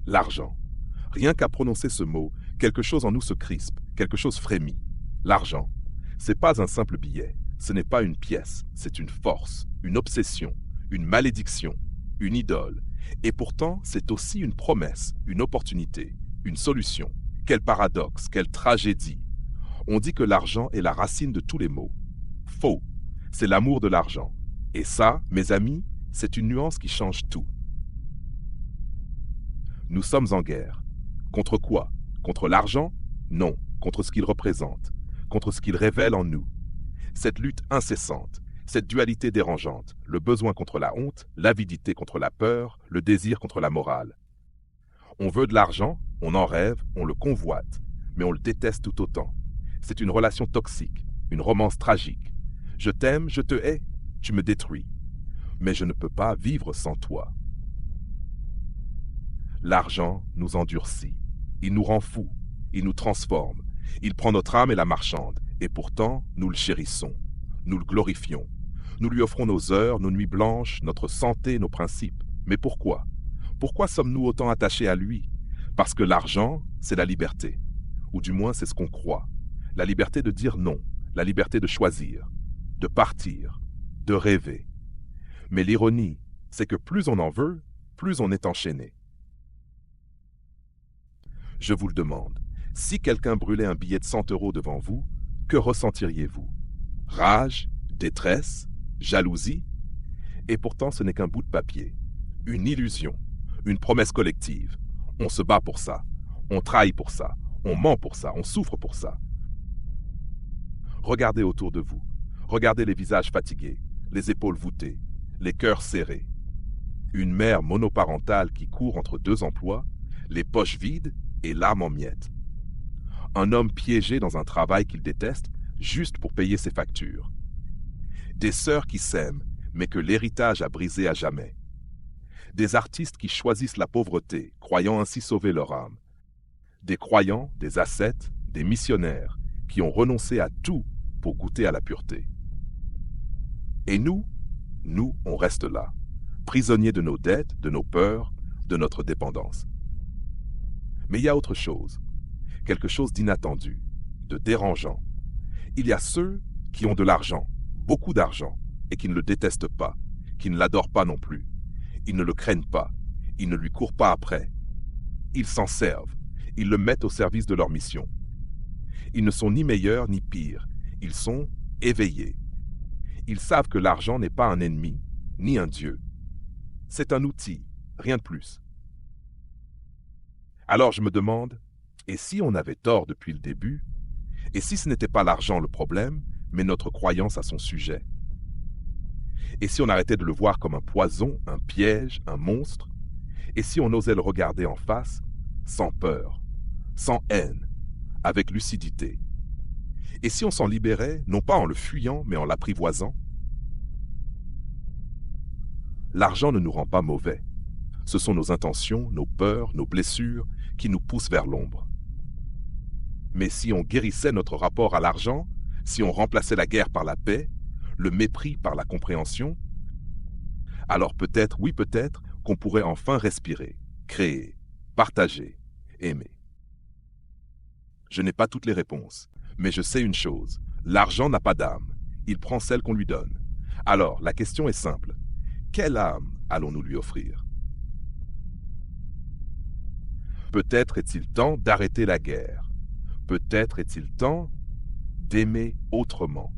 L'argent. Rien qu'à prononcer ce mot, quelque chose en nous se crispe, quelque chose frémit. L'argent. C'est pas un simple billet, ce n'est pas une pièce, c'est une force, une obsession, une malédiction, une idole. Et pourtant, c'est aussi une promesse, une opportunité, une solution. Quel paradoxe, quelle tragédie. On dit que l'argent est la racine de tous les maux. Faux. C'est l'amour de l'argent. Et ça, mes amis, c'est une nuance qui change tout. Nous sommes en guerre. Contre quoi? Contre l'argent? Non, contre ce qu'il représente, contre ce qu'il révèle en nous. Cette lutte incessante, cette dualité dérangeante, le besoin contre la honte, l'avidité contre la peur, le désir contre la morale. On veut de l'argent, on en rêve, on le convoite, mais on le déteste tout autant. C'est une relation toxique, une romance tragique. Je t'aime, je te hais, tu me détruis. Mais je ne peux pas vivre sans toi. L'argent nous endurcit, il nous rend fous, il nous transforme, il prend notre âme et la marchande, et pourtant nous le chérissons, nous le glorifions, nous lui offrons nos heures, nos nuits blanches, notre santé, nos principes. Mais pourquoi? Pourquoi sommes-nous autant attachés à lui? Parce que l'argent, c'est la liberté, ou du moins c'est ce qu'on croit, la liberté de dire non, la liberté de choisir, de partir, de rêver. Mais l'ironie, c'est que plus on en veut, plus on est enchaîné. Je vous le demande, si quelqu'un brûlait un billet de 100 € devant vous, que ressentiriez-vous? Rage, détresse, jalousie? Et pourtant ce n'est qu'un bout de papier, une illusion, une promesse collective. On se bat pour ça, on trahit pour ça, on ment pour ça, on souffre pour ça. Regardez autour de vous, regardez les visages fatigués, les épaules voûtées, les cœurs serrés. Une mère monoparentale qui court entre deux emplois, les poches vides et l'âme en miettes. Un homme piégé dans un travail qu'il déteste juste pour payer ses factures. Des sœurs qui s'aiment, mais que l'héritage a brisé à jamais. Des artistes qui choisissent la pauvreté, croyant ainsi sauver leur âme. Des croyants, des ascètes, des missionnaires qui ont renoncé à tout pour goûter à la pureté. Et nous, on reste là, prisonniers de nos dettes, de nos peurs, de notre dépendance. Mais il y a autre chose, quelque chose d'inattendu, de dérangeant. Il y a ceux qui ont de l'argent, beaucoup d'argent, et qui ne le détestent pas, qui ne l'adorent pas non plus. Ils ne le craignent pas, ils ne lui courent pas après. Ils s'en servent, ils le mettent au service de leur mission. Ils ne sont ni meilleurs ni pires, ils sont éveillés. Ils savent que l'argent n'est pas un ennemi, ni un dieu. C'est un outil, rien de plus. Alors je me demande, et si on avait tort depuis le début? Et si ce n'était pas l'argent le problème, mais notre croyance à son sujet? Et si on arrêtait de le voir comme un poison, un piège, un monstre? Et si on osait le regarder en face, sans peur, sans haine, avec lucidité? Et si on s'en libérait, non pas en le fuyant, mais en l'apprivoisant? L'argent ne nous rend pas mauvais. Ce sont nos intentions, nos peurs, nos blessures qui nous poussent vers l'ombre. Mais si on guérissait notre rapport à l'argent, si on remplaçait la guerre par la paix, le mépris par la compréhension, alors peut-être, oui peut-être, qu'on pourrait enfin respirer, créer, partager, aimer. Je n'ai pas toutes les réponses, mais je sais une chose, l'argent n'a pas d'âme, il prend celle qu'on lui donne. Alors, la question est simple, quelle âme allons-nous lui offrir? Peut-être est-il temps d'arrêter la guerre. Peut-être est-il temps d'aimer autrement.